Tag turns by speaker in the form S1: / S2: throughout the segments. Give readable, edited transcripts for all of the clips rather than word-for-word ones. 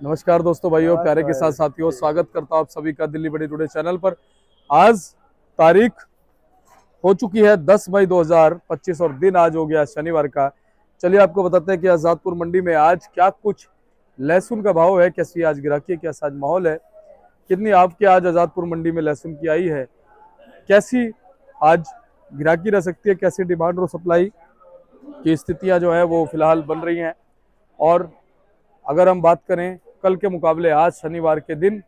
S1: नमस्कार दोस्तों, भाइयों, प्यारे के साथ साथियों, स्वागत करता हूं आप सभी का दिल्ली बड़ी टुडे चैनल पर। आज तारीख हो चुकी है 10 मई 2025 और दिन आज हो गया शनिवार का। चलिए आपको बताते हैं कि आजादपुर मंडी में आज क्या कुछ लहसुन का भाव है, कैसी आज गिराकी है, कैसा आज माहौल है, कितनी आपके आज आजादपुर मंडी में लहसुन की आई है, कैसी आज गिराकी रह सकती है, कैसी डिमांड और सप्लाई की स्थितियां जो है वो फिलहाल बन रही हैं। और अगर हम बात करें कल के मुकाबले आज शनिवार के दिन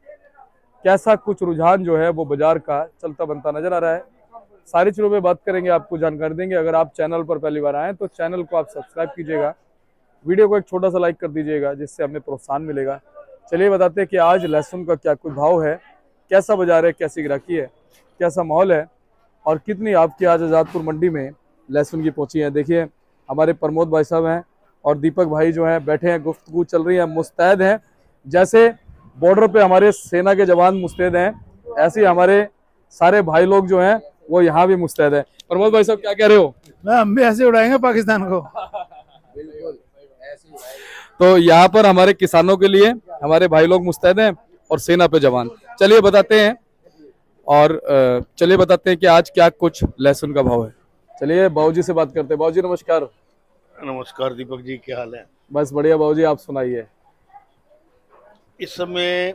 S1: कैसा कुछ रुझान जो है वो बाजार का चलता बनता नजर आ रहा है, सारी चीजों पे बात करेंगे, आपको जानकारी देंगे। अगर आप चैनल पर पहली बार आए तो चैनल को आप सब्सक्राइब कीजिएगा, वीडियो को एक छोटा सा लाइक कर दीजिएगा, जिससे हमें प्रोत्साहन मिलेगा। चलिए बताते हैं कि आज लहसुन का क्या कुछ भाव है, कैसा बाजार है, कैसी गिराकी है, कैसा माहौल है और कितनी आपकी आज आजादपुर मंडी में लहसुन की पहुंची है। देखिए हमारे प्रमोद भाई साहब हैं और दीपक भाई जो हैं बैठे हैं, गुफ्तगू चल रही है, मुस्तैद हैं। जैसे बॉर्डर पे हमारे सेना के जवान मुस्तैद हैं, ऐसे ही हमारे सारे भाई लोग जो हैं वो यहाँ भी मुस्तैद हैं। प्रमोद भाई साहब क्या कह रहे हो?
S2: हम भी ऐसे उड़ाएंगे पाकिस्तान को।
S1: तो यहाँ पर हमारे किसानों के लिए हमारे भाई लोग मुस्तैद हैं और सेना पे जवान। चलिए बताते हैं चलिए बताते हैं कि आज क्या कुछ लहसुन का भाव है। चलिए बाबूजी से बात करते हैं। बाबूजी नमस्कार।
S3: नमस्कार दीपक जी, क्या हाल है?
S1: बस बढ़िया बाबूजी, आप सुनाइए।
S3: इस समय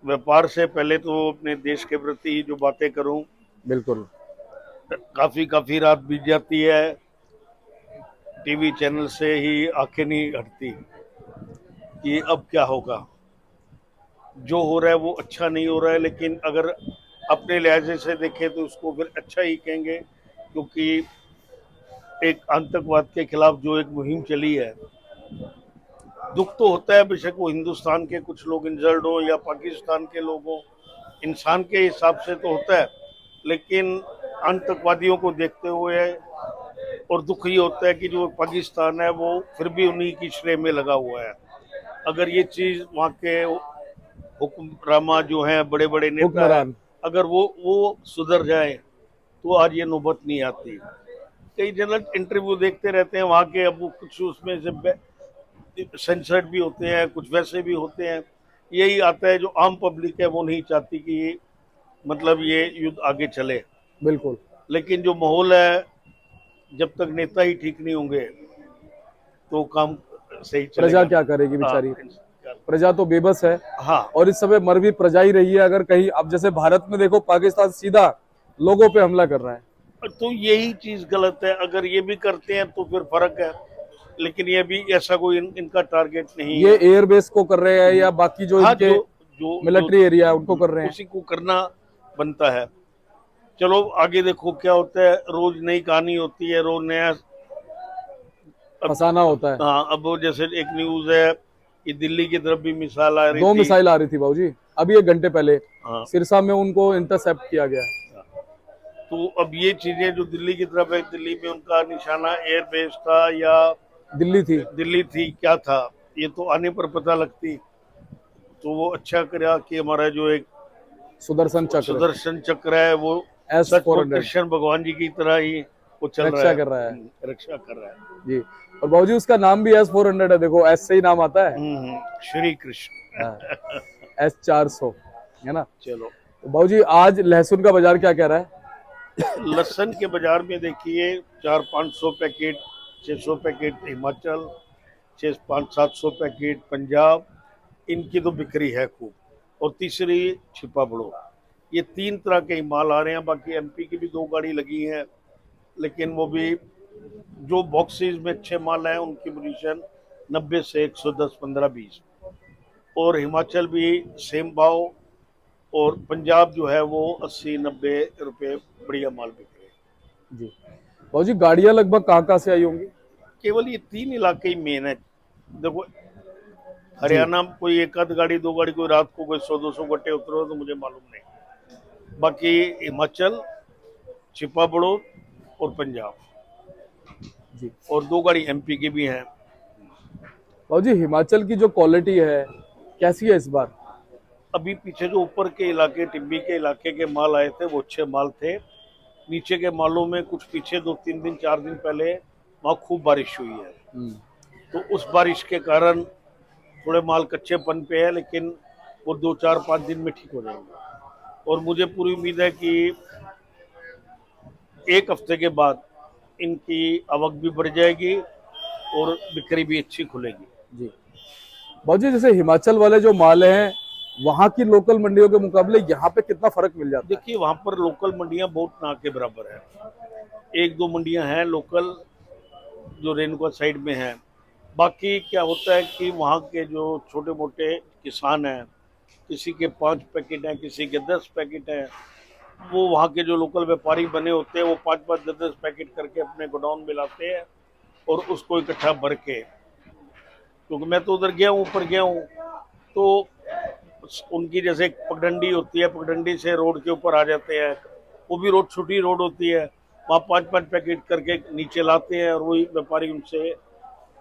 S3: व्यापार से पहले तो अपने देश के प्रति जो बातें करूं,
S1: बिल्कुल
S3: काफी रात बीत जाती है, टीवी चैनल से ही आंखें नहीं हटती कि अब क्या होगा। जो हो रहा है वो अच्छा नहीं हो रहा है, लेकिन अगर अपने लिहाजे से देखें तो उसको फिर अच्छा ही कहेंगे, क्योंकि एक आतंकवाद के खिलाफ जो एक मुहिम चली है, दुख तो होता है, बेशक वो हिंदुस्तान के कुछ लोग इंजर्ड हो या पाकिस्तान के लोग हो, इंसान के हिसाब से तो होता है, लेकिन आतंकवादियों को देखते हुए और दुख ये होता है कि जो पाकिस्तान है वो फिर भी उन्हीं की श्रेय में लगा हुआ है। अगर ये चीज वहाँ के हुक्मरामा जो हैं, बड़े बड़े नेता हैं, अगर वो सुधर जाए तो आज ये नौबत नहीं आती। कई जन इंटरव्यू देखते रहते हैं वहाँ के, अब वो कुछ उसमें से सेंसर्ड भी होते हैं, कुछ वैसे भी होते हैं। यही आता है, जो आम पब्लिक है वो नहीं चाहती कि ये मतलब ये युद्ध आगे चले।
S1: बिल्कुल।
S3: लेकिन जो माहौल है, जब तक नेता ही ठीक नहीं होंगे तो काम सही चलेगा।
S1: प्रजा क्या करेगी बेचारी? प्रजा तो बेबस है।
S3: हाँ,
S1: और इस समय मर भी प्रजा ही रही है। अगर कहीं अब जैसे भारत में देखो, पाकिस्तान सीधा लोगों पे हमला कर रहा है,
S3: तो यही चीज गलत है। अगर ये भी करते हैं तो फिर फर्क है, लेकिन ये भी ऐसा कोई इनका टारगेट नहीं
S1: ये
S3: है।
S1: एयरबेस को कर रहे हैं या बाकी जो
S3: हाँ,
S1: इनके
S3: जो
S1: मिलिट्री एरिया उनको कर रहे हैं,
S3: उसी को करना बनता है। चलो आगे देखो क्या होता है, रोज नई कहानी होती है, रोज नया
S1: फसाना होता है।
S3: हाँ, अब वो जैसे एक न्यूज है कि दिल्ली की तरफ भी मिसाइल आ रही
S1: दो
S3: थी।
S1: मिसाइल आ रही थी बाबूजी, अभी 1 घंटे पहले
S3: हाँ,
S1: सिरसा में उनको इंटरसेप्ट किया गया।
S3: तो अब ये चीजें जो दिल्ली की तरफ है, दिल्ली में उनका निशाना एयरबेस था या दिल्ली थी क्या था, ये तो आने पर पता लगती। तो वो अच्छा करा कि हमारा जो एक सुदर्शन चक्र है वो सच को कृष्ण भगवान जी की तरह ही वो चल रहा है, रक्षा कर रहा है
S1: जी। और बाबूजी उसका नाम भी S-400 है, देखो S से ही नाम आता है,
S3: श्री कृष्ण।
S1: S-400 है ना।
S3: चलो
S1: तो बाबूजी आज लहसुन का बाजार क्या कह रहा है?
S3: लहसुन के बाजार में देखिए 400-500 packet, 600 packet Himachal, 600-700 packet Punjab, इनकी तो बिक्री है खूब। और तीसरी छिपा बड़ो, ये 3 तरह के माल आ रहे हैं। बाकी एमपी की भी 2 गाड़ी लगी हैं, लेकिन वो भी जो बॉक्सेस में अच्छे माल हैं उनकी पोजीशन 90 से 110, 15, 20। और हिमाचल भी सेम भाव, और पंजाब जो है वो 80-90 रुपए बढ़िया माल बिक रहे।
S1: जी बाबूजी, गाड़ियां लगभग कहाँ से आई होंगी?
S3: केवल ये 3 इलाके ही मेन है। देखो हरियाणा कोई 1 आध गाड़ी 2 गाड़ी, कोई रात को कोई 100-200 गट्टे उतरो तो मुझे मालूम नहीं। बाकी हिमाचल, छिपा बड़ौद और पंजाब
S1: जी।
S3: और 2 गाड़ी एमपी की भी हैं।
S1: बाबूजी हिमाचल की जो क्वालिटी है कैसी है इस बार?
S3: अभी पीछे जो ऊपर के इलाके, टिब्बी के इलाके के माल आए थे वो अच्छे माल थे। नीचे के मालों में कुछ पीछे 2-3 दिन 4 दिन पहले वहाँ खूब बारिश हुई है, तो उस बारिश के कारण थोड़े माल कच्चेपन पे है, लेकिन वो 2 4 5 दिन में ठीक हो जाएंगे। और मुझे पूरी उम्मीद है कि 1 हफ्ते के बाद इनकी आवक भी बढ़ जाएगी और बिक्री भी अच्छी खुलेगी।
S1: जी बाबूजी, जैसे हिमाचल वाले जो माल हैं वहाँ की लोकल मंडियों के मुकाबले यहाँ पे कितना फर्क मिल जाता है?
S3: देखिए, वहाँ पर लोकल मंडियाँ बहुत ना के बराबर है। 1 2 मंडियाँ हैं लोकल जो रेणुका साइड में है। बाकी क्या होता है कि वहाँ के जो छोटे मोटे किसान हैं, किसी के 5 पैकेट हैं, किसी के 10 पैकेट हैं, वो वहाँ के जो लोकल व्यापारी बने होते हैं वो 5 5 10 10 पैकेट करके अपने गोडाउन में लाते हैं और उसको इकट्ठा भर के, क्योंकि मैं तो उधर गया हूँ, ऊपर गया हूँ, तो उनकी जैसे एक पगडंडी होती है, पगडंडी से रोड के ऊपर आ जाते हैं। वो भी रोड छोटी रोड होती है, वहाँ 5 5 पैकेट करके नीचे लाते हैं और वही व्यापारी उनसे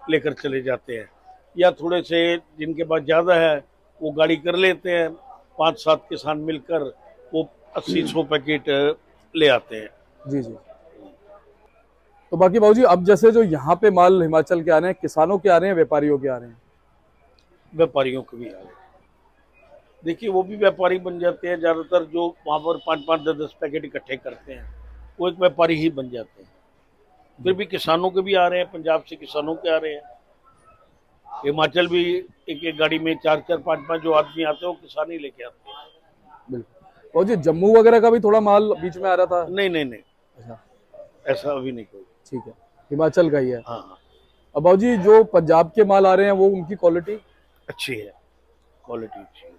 S3: लेकर चले जाते हैं। या थोड़े से जिनके पास ज़्यादा है वो गाड़ी कर लेते हैं, 5 7 किसान मिलकर वो 80 100 पैकेट ले आते हैं।
S1: जी जी। तो बाकी बाबूजी, अब जैसे जो यहाँ पे माल हिमाचल के आ रहे हैं, किसानों के आ रहे हैं, व्यापारियों के आ रहे हैं?
S3: व्यापारियों को भी आ रहे हैं। देखिए, वो भी व्यापारी बन जाते हैं। ज़्यादातर जो वहाँ पर 5 5 10 10 पैकेट इकट्ठे करते हैं वो एक व्यापारी ही बन जाते हैं। फिर भी किसानों के भी आ रहे हैं, पंजाब से किसानों के आ रहे हैं। हिमाचल भी एक एक गाड़ी में 4 4 5 5 जो आदमी आते हैं वो किसान ही लेके आते हैं।
S1: बिल्कुल बाबूजी, जम्मू वगैरह का भी थोड़ा माल बीच में आ रहा था?
S3: नहीं नहीं नहीं,
S1: अच्छा,
S3: ऐसा अभी नहीं कोई।
S1: ठीक है, हिमाचल का ही है।
S3: हाँ हाँ,
S1: अब बाबूजी, जो पंजाब के माल आ रहे हैं वो उनकी क्वालिटी
S3: अच्छी है, क्वालिटी अच्छी है।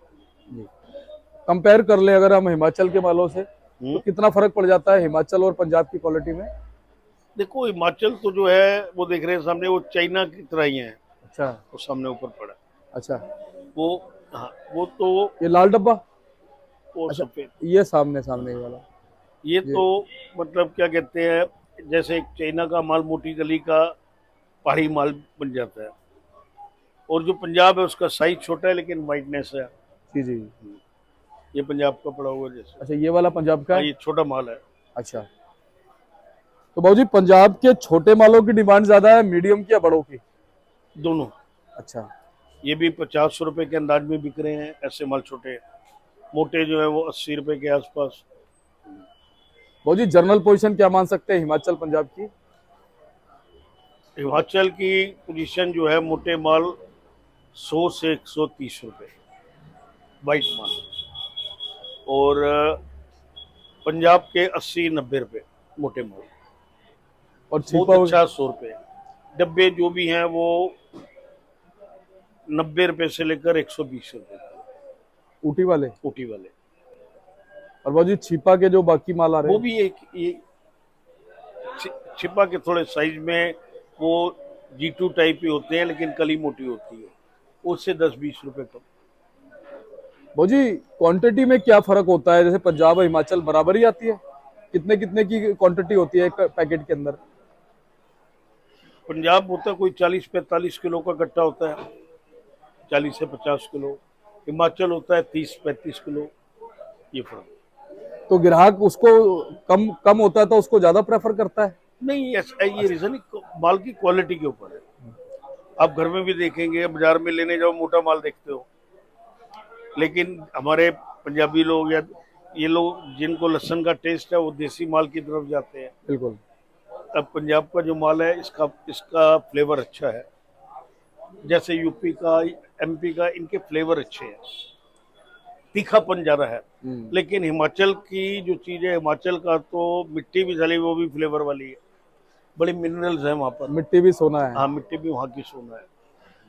S1: कंपेयर कर ले अगर हम हिमाचल के मालों से, तो
S3: हम्म।
S1: कितना फर्क पड़ जाता है हिमाचल और पंजाब की क्वालिटी में?
S3: देखो, हिमाचल तो जो है वो देख रहे हैं सामने, वो चाइना की तरह ही है।
S1: अच्छा
S3: वो सामने ऊपर पड़ा
S1: अच्छा,
S3: वो, हाँ वो तो,
S1: ये लाल डब्बा,
S3: वो
S1: अच्छा,
S3: सफेद,
S1: ये सामने सामने ये वाला।
S3: ये तो मतलब क्या कहते हैं, जैसे एक चाइना का माल मोटी गली का पहाड़ी माल बन जाता है। और जो पंजाब है उसका साइज छोटा है लेकिन वाइटनेस है।
S1: जी जी।
S3: ये पंजाब का पड़ा हुआ है जैसे।
S1: अच्छा, ये वाला पंजाब का
S3: हाँ,
S1: है?
S3: ये छोटा माल है।
S1: अच्छा, तो बाबूजी, पंजाब के छोटे मालों की डिमांड ज्यादा है, मीडियम की या बड़ों की?
S3: दोनों।
S1: अच्छा,
S3: ये भी 50 रुपए के अंदाज में बिक रहे हैं ऐसे माल छोटे। मोटे जो है वो 80 रुपए के आसपास।
S1: बाबूजी, जनरल पोजीशन क्या मान सकते हैं हिमाचल पंजाब की?
S3: हिमाचल की पोजीशन जो है, मोटे माल 100 से 130 रुपए वाइट माल, और पंजाब के 80 90 रुपए मोटे माल।
S1: और
S3: बहुत
S1: छिपा
S3: अच्छा 100 रुपए। डब्बे जो भी हैं वो 90 रुपए से लेकर 120 रुपए
S1: ऊटी वाले?
S3: ऊटी वाले।
S1: और बाबूजी, छिपा के जो बाकी माल आ रहे
S3: वो
S1: हैं?
S3: भी एक ये छिपा के थोड़े साइज में वो G2 टाइप ही होते हैं, लेकिन कली मोटी होती है, उससे 10 20 रुपए कम।
S1: बाबूजी, क्वांटिटी में क्या फर्क होता है? जैसे पंजाब और हिमाचल बराबर ही आती है? कितने कितने की क्वांटिटी होती है एक पैकेट के अंदर?
S3: पंजाब होता है कोई 40 45 किलो का गट्टा होता है, 40 से 50 किलो। हिमाचल होता है 30 35 किलो। ये फर्क।
S1: तो ग्राहक उसको कम कम होता है तो उसको ज्यादा प्रेफर करता है?
S3: नहीं, ऐसा ये रीजन माल की क्वालिटी के ऊपर है। आप घर में भी देखेंगे, बाजार में लेने जाओ मोटा माल देखते हो, लेकिन हमारे पंजाबी लोग या ये लोग जिनको लहसुन का टेस्ट है वो देसी माल की तरफ जाते हैं।
S1: बिल्कुल।
S3: अब पंजाब का जो माल है इसका फ्लेवर अच्छा है। जैसे यूपी का, MP का, इनके फ्लेवर अच्छे हैं, तीखापन ज्यादा है। लेकिन हिमाचल की जो चीज है, हिमाचल का तो मिट्टी भी चली, वो भी फ्लेवर वाली है, बड़े मिनरल्स हैं वहाँ पर।
S1: मिट्टी भी सोना है?
S3: हाँ, मिट्टी भी वहाँ की सोना है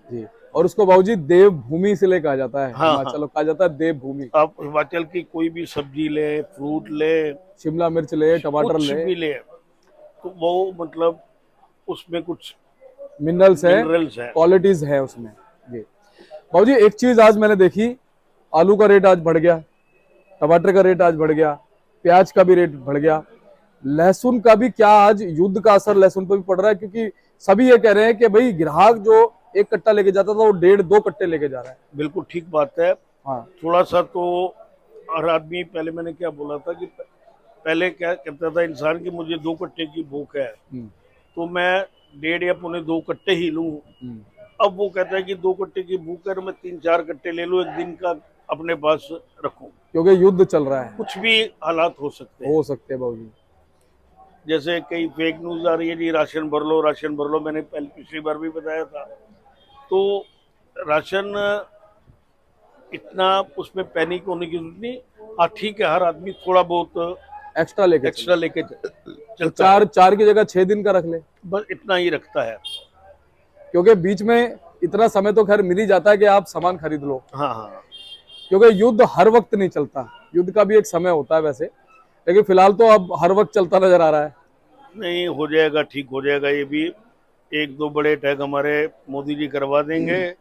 S1: जी। और उसको बाबूजी देवभूमि इसलिए कहा जाता है,
S3: हाँ,
S1: हिमाचल कहा जाता है देवभूमि।
S3: आप हिमाचल की कोई भी सब्जी ले, फ्रूट ले,
S1: शिमला मिर्च ले, टमाटर
S3: कुछ
S1: ले,
S3: भी ले, तो वो मतलब उसमें कुछ
S1: मिनरल्स है,
S3: मिनरल्स है।
S1: क्वालिटीज है उसमें। जी बाबूजी, एक चीज आज मैंने देखी, आलू का रेट आज बढ़ गया, टमाटर का रेट आज बढ़ गया, प्याज का भी रेट बढ़ गया, लहसुन का भी। क्या आज युद्ध का असर लहसुन पर भी पड़ रहा है? क्योंकि सभी ये कह रहे हैं कि भाई ग्राहक जो 1 कट्टा लेके जाता था वो 1.5 2 कट्टे लेके जा रहा है।
S3: बिल्कुल ठीक बात है।
S1: हाँ,
S3: थोड़ा सा तो हर आदमी, पहले मैंने क्या बोला था कि पहले क्या कहता था इंसान की, मुझे 2 कट्टे की भूख है तो मैं 1.5 या 1.25 2 कट्टे ही लूं, अब वो कहता है कि 2 कट्टे की भूख है, मैं 3-4 कट्टे ले लूं, एक दिन का अपने पास रखूं।
S1: क्योंकि युद्ध चल रहा है,
S3: कुछ भी हालात हो सकते हैं।
S1: हो सकते हैं बाबूजी।
S3: जैसे कई फेक न्यूज आ रही है जी, राशन भर लो, राशन भर लो। मैंने पहले पिछली बार भी बताया था। तो राशन इतना उसमें पैनिक होने की जरूरत नहीं। हाँ ठीक है, हर आदमी थोड़ा बहुत
S1: एक्स्ट्रा लेके
S3: एक्स्ट्रा लेके
S1: तो
S3: चलता है,
S1: चार की जगह 6 दिन का रख ले,
S3: बस इतना ही रखता है।
S1: क्योंकि बीच में इतना समय तो खैर मिल ही जाता है कि आप सामान खरीद लो,
S3: हाँ हाँ,
S1: क्योंकि युद्ध हर वक्त नहीं चलता, युद्ध का भी एक समय होता है वैसे, लेकिन फिलहाल तो अब हर वक्त चलता नजर आ रहा है।
S3: नहीं हो जाएगा, ठीक हो जाएगा। ये भी 1-2 बड़े अटैक हमारे मोदी जी करवा देंगे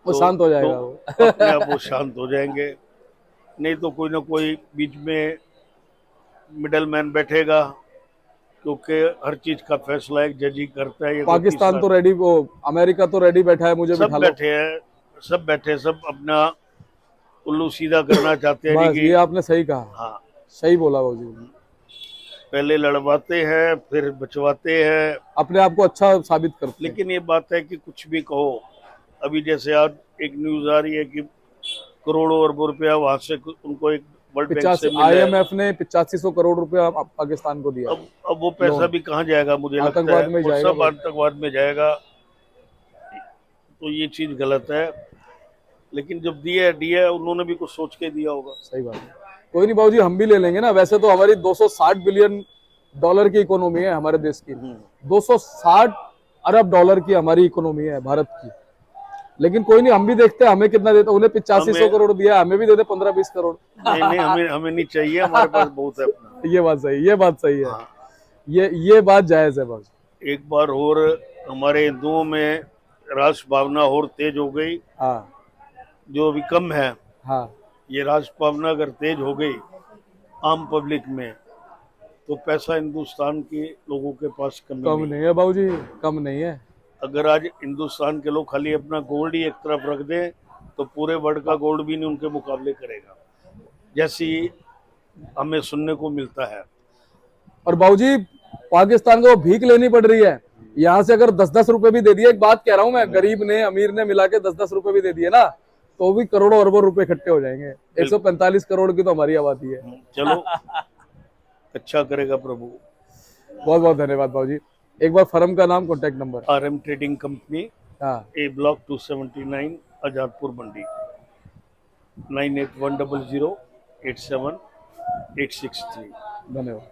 S1: वो शांत हो जाएगा वो।
S3: अपने आप वो शांत हो जाएंगे। नहीं तो कोई ना कोई बीच में मिडल मैन बैठेगा, क्योंकि हर चीज का फैसला एक जज ही करता है। ये
S1: पाकिस्तान तो रेडी, वो अमेरिका तो रेडी बैठा है, मुझे
S3: सब
S1: बिठा लो।
S3: बैठे हैं, सब बैठे, सब अपना उल्लू सीधा करना चाहते हैं
S1: बस
S3: कि
S1: ये आपने सही कहा,
S3: हाँ,
S1: सही बोला बाबूजी।
S3: पहले लड़वाते हैं फिर बचवाते हैं।
S1: अपने आप को अच्छा साबित करते हैं।
S3: लेकिन ये बात है कि कुछ भी कहो, अभी जैसे आज एक न्यूज आ रही है कि करोड़ों अरबों रुपया वहां से उनको एक वर्ल्ड बैंक से मिला है।
S1: IMF ने 8500 करोड़ रुपया पाकिस्तान को दिया।
S3: अब वो पैसा
S1: लोन।
S3: भी कहाँ जाएगा, मुझे लगता
S1: आतंकवाद
S3: है
S1: में
S3: वो
S1: जाएगा
S3: सब
S1: वो।
S3: आतंकवाद में जाएगा। तो ये चीज गलत है। लेकिन जब दिया है, उन्होंने भी कुछ सोच के दिया होगा।
S1: सही बात है। कोई नहीं बाबूजी, हम भी ले लेंगे ना। वैसे तो हमारी 260 बिलियन डॉलर की इकोनॉमी है हमारे देश की, 260 अरब डॉलर की हमारी इकोनॉमी है भारत की। लेकिन कोई नहीं, हम भी देखते हैं हमें कितना देता। उन्हें 8500 करोड़ दिया, हमें भी दे दे 15-20 करोड़।
S3: नहीं हमें नहीं चाहिए, हमारे पास बहुत है अपना।
S1: ये बात सही, ये बात सही है।
S3: हाँ,
S1: ये बात जायज है बाबूजी।
S3: एक बार और हमारे हिंदुओं में राष्ट्र भावना और तेज हो गई,
S1: हाँ
S3: जो अभी कम है।
S1: हाँ,
S3: ये राष्ट्र भावना अगर तेज हो गई आम पब्लिक में, तो पैसा हिंदुस्तान के लोगों के पास
S1: कम नहीं है बाबूजी, कम नहीं है।
S3: अगर आज हिंदुस्तान के लोग खाली अपना गोल्ड ही एक तरफ रख दें, तो पूरे वर्ल्ड का गोल्ड भी नहीं उनके मुकाबले करेगा, जैसी हमें सुनने को मिलता है।
S1: और बाबूजी पाकिस्तान को भीख लेनी पड़ रही है। यहाँ से अगर 10-10 रुपए भी दे दिए, एक बात कह रहा हूं मैं, गरीब ने अमीर ने मिला के 10-10 रुपए भी दे दिए ना, तो भी करोड़ों अरबों रुपए इकट्ठे हो जाएंगे। 145 करोड़ की तो हमारी आबादी है।
S3: चलो अच्छा करेगा प्रभु।
S1: बहुत बहुत धन्यवाद बाबूजी। एक बार फर्म का नाम, contact number.
S3: RM trading company,
S1: हाँ,
S3: A ब्लॉक 279, आजादपुर मंडी, 9810087863।
S1: धन्यवाद।